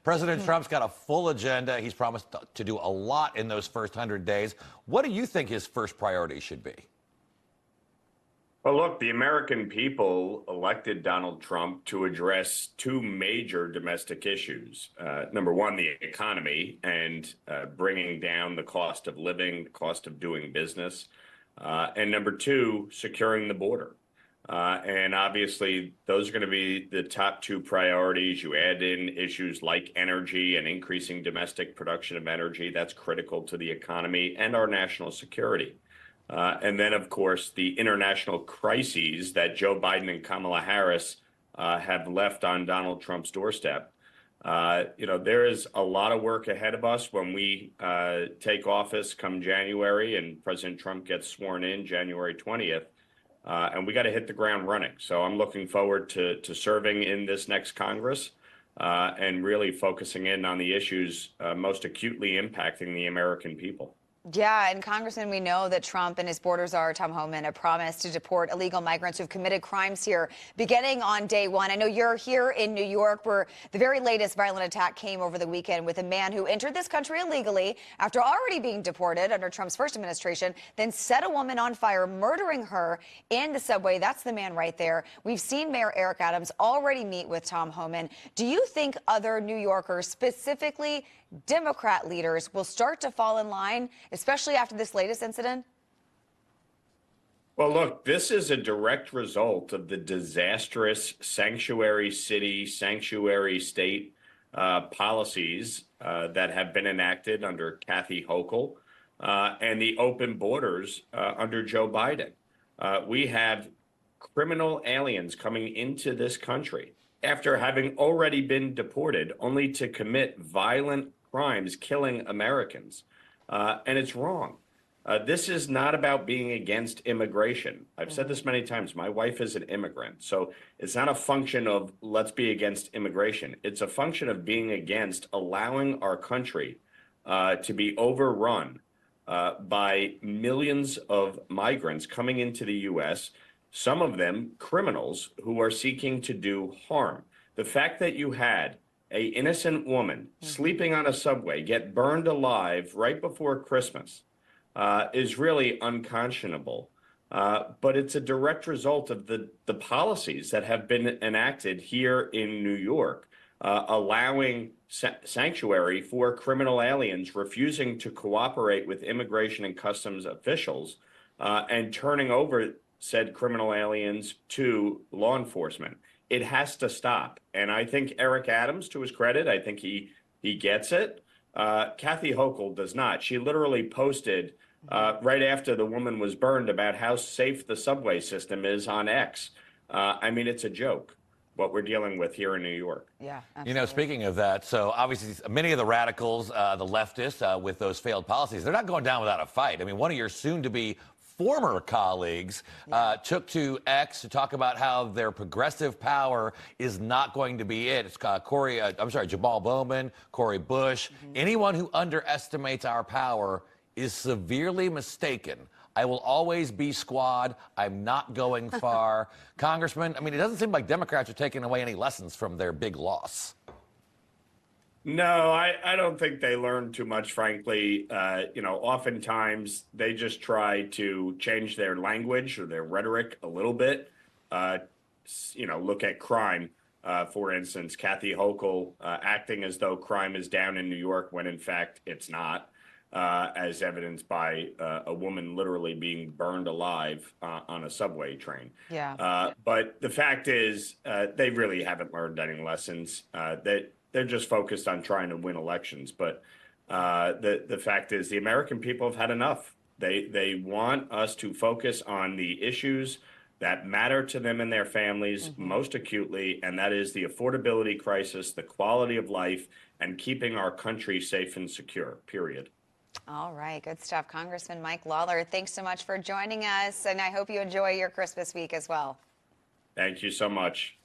President Trump's got a full agenda. He's promised to do a lot in those first 100 days. What do you think his first priority should be? Well, look, the American people elected Donald Trump to address two major domestic issues. Number one, the economy and bringing down the cost of living, the cost of doing business. And number two, securing the border. And obviously, those are going to be the top two priorities. You add in issues like energy and increasing domestic production of energy. That's critical to the economy and our national security. And then, of course, the international crises that Joe Biden and Kamala Harris have left on Donald Trump's doorstep. There is a lot of work ahead of us when we take office come January and President Trump gets sworn in January 20th. And we got to hit the ground running. So I'm looking forward to serving in this next Congress and really focusing in on the issues most acutely impacting the American people. Yeah, and Congressman, we know that Trump and his border czar, Tom Homan, have promised to deport illegal migrants who've committed crimes here beginning on day one. I know you're here in New York, where the very latest violent attack came over the weekend with a man who entered this country illegally after already being deported under Trump's first administration, then set a woman on fire, murdering her in the subway. That's the man right there. We've seen Mayor Eric Adams already meet with Tom Homan. Do you think other New Yorkers, specifically Democrat leaders, will start to fall in line, especially after this latest incident? Well, look, this is a direct result of the disastrous sanctuary city, sanctuary state policies that have been enacted under Kathy Hochul and the open borders under Joe Biden. We have criminal aliens coming into this country after having already been deported, only to commit violent crimes, killing Americans. And it's wrong. This is not about being against immigration. I've said this many times. My wife is an immigrant. So it's not a function of let's be against immigration. It's a function of being against allowing our country to be overrun by millions of migrants coming into the U.S., some of them criminals who are seeking to do harm. The fact that you had an innocent woman sleeping on a subway get burned alive right before Christmas is really unconscionable. But it's a direct result of the policies that have been enacted here in New York, allowing sanctuary for criminal aliens, refusing to cooperate with immigration and customs officials, and turning over said criminal aliens to law enforcement. It has to stop. And I think Eric Adams, to his credit, I think he gets it. Kathy Hochul does not. She literally posted right after the woman was burned about how safe the subway system is on X. I mean, it's a joke what we're dealing with here in New York. Yeah, absolutely. You know, speaking of that, so obviously many of the radicals, the leftists with those failed policies, they're not going down without a fight. I mean, one of your soon-to-be former colleagues took to X to talk about how their progressive power is not going to be it. It's Jamal Bowman, Cori Bush. Anyone who underestimates our power is severely mistaken. I will always be squad. I'm not going far. Congressman, I mean, it doesn't seem like Democrats are taking away any lessons from their big loss. No, I don't think they learn too much, frankly. Oftentimes they just try to change their language or their rhetoric a little bit. Look at crime, for instance, Kathy Hochul acting as though crime is down in New York when in fact it's not, as evidenced by a woman literally being burned alive on a subway train. Yeah. But the fact is, they really haven't learned any lessons. They're just focused on trying to win elections. But the fact is, the American people have had enough. They want us to focus on the issues that matter to them and their families most acutely, and that is the affordability crisis, the quality of life, and keeping our country safe and secure, period. All right, good stuff. Congressman Mike Lawler, thanks so much for joining us, and I hope you enjoy your Christmas week as well. Thank you so much.